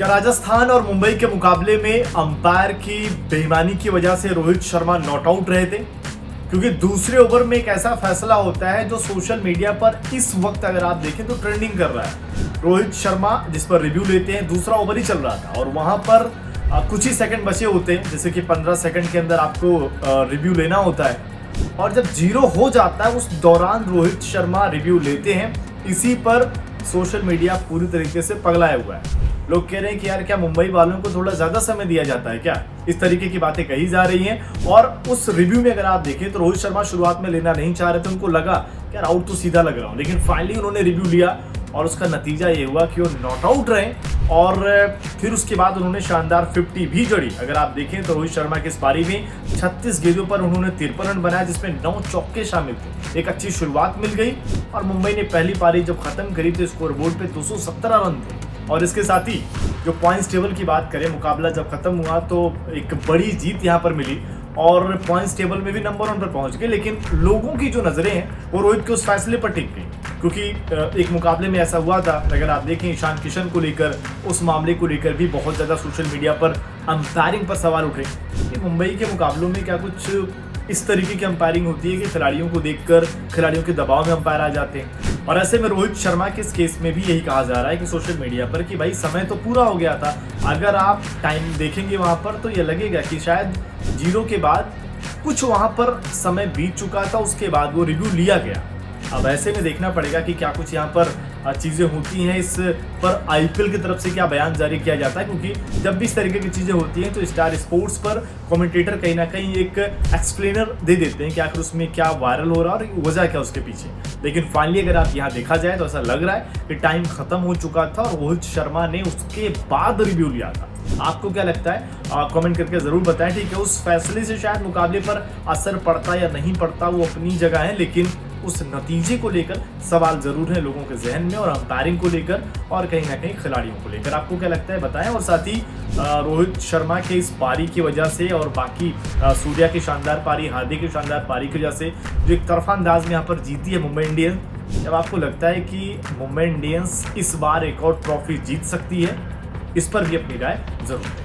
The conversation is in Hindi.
क्या राजस्थान और मुंबई के मुकाबले में अंपायर की बेईमानी की वजह से रोहित शर्मा नॉट आउट रहे थे? क्योंकि दूसरे ओवर में एक ऐसा फैसला होता है जो सोशल मीडिया पर इस वक्त अगर आप देखें तो ट्रेंडिंग कर रहा है। रोहित शर्मा जिस पर रिव्यू लेते हैं, दूसरा ओवर ही चल रहा था और वहां पर कुछ ही सेकंड बचे होते हैं, जैसे कि 15 सेकंड के अंदर आपको रिव्यू लेना होता है और जब 0 हो जाता है उस दौरान रोहित शर्मा रिव्यू लेते हैं। इसी पर सोशल मीडिया पूरी तरीके से पगलाया हुआ है। लोग कह रहे हैं कि यार क्या मुंबई वालों को थोड़ा ज्यादा समय दिया जाता है क्या, इस तरीके की बातें कही जा रही हैं। और उस रिव्यू में अगर आप देखें तो रोहित शर्मा शुरुआत में लेना नहीं चाह रहे थे, उनको लगा कि यार आउट तो सीधा लग रहा हूं, लेकिन फाइनली उन्होंने रिव्यू लिया और उसका नतीजा ये हुआ कि वो नॉट आउट रहे और फिर उसके बाद उन्होंने शानदार 50 भी जड़ी। अगर आप देखें तो रोहित शर्मा की इस पारी में 36 गेंदों पर उन्होंने 53 रन बनाया, जिसमें 9 चौके शामिल थे। एक अच्छी शुरुआत मिल गई और मुंबई ने पहली पारी जब खत्म करी तो स्कोर बोर्ड पे 217 रन थे। और इसके साथ ही जो पॉइंट्स टेबल की बात करें, मुकाबला जब खत्म हुआ तो एक बड़ी जीत यहाँ पर मिली और पॉइंट्स टेबल में भी नंबर 1 पर पहुंच गए। लेकिन लोगों की जो नजरें हैं वो रोहित के उस फैसले पर टिक गई, क्योंकि एक मुकाबले में ऐसा हुआ था, अगर आप देखें ईशान किशन को लेकर, उस मामले को लेकर भी बहुत ज़्यादा सोशल मीडिया पर अंपायरिंग पर सवाल उठे कि मुंबई के मुकाबलों में क्या कुछ इस तरीके की अंपायरिंग होती है कि खिलाड़ियों को देखकर खिलाड़ियों के दबाव में अंपायर आ जाते हैं। और ऐसे में रोहित शर्मा के इस केस में भी यही कहा जा रहा है कि सोशल मीडिया पर कि भाई समय तो पूरा हो गया था। अगर आप टाइम देखेंगे वहां पर तो ये लगेगा कि शायद 0 के बाद कुछ वहां पर समय बीत चुका था, उसके बाद वो रिव्यू लिया गया। अब ऐसे में देखना पड़ेगा कि क्या कुछ यहाँ पर चीज़ें होती हैं, इस पर आईपीएल की तरफ से क्या बयान जारी किया जाता है, क्योंकि जब भी इस तरीके की चीज़ें होती हैं तो स्टार स्पोर्ट्स पर कमेंटेटर कहीं ना कहीं एक एक्सप्लेनर दे देते हैं कि आखिर उसमें क्या वायरल हो रहा है और वजह क्या उसके पीछे। लेकिन फाइनली अगर आप यहाँ देखा जाए तो ऐसा लग रहा है कि टाइम खत्म हो चुका था और रोहित शर्मा ने उसके बाद रिव्यू लिया था। आपको क्या लगता है कमेंट करके जरूर बताएं। ठीक है, उस फैसले से शायद मुकाबले पर असर पड़ता या नहीं पड़ता वो अपनी जगह है, लेकिन उस नतीजे को लेकर सवाल जरूर है लोगों के जहन में और अंपायरिंग को लेकर और कहीं ना कहीं खिलाड़ियों को लेकर। आपको क्या लगता है बताएं। और साथ ही रोहित शर्मा के इस पारी की वजह से और बाकी सूर्या की शानदार पारी, हार्दिक की शानदार पारी की वजह से जो एक तरफा अंदाज में यहाँ पर जीती है मुंबई इंडियंस, जब आपको लगता है कि मुंबई इंडियंस इस बार एक और ट्रॉफी जीत सकती है, इस पर भी अपनी राय जरूर दें।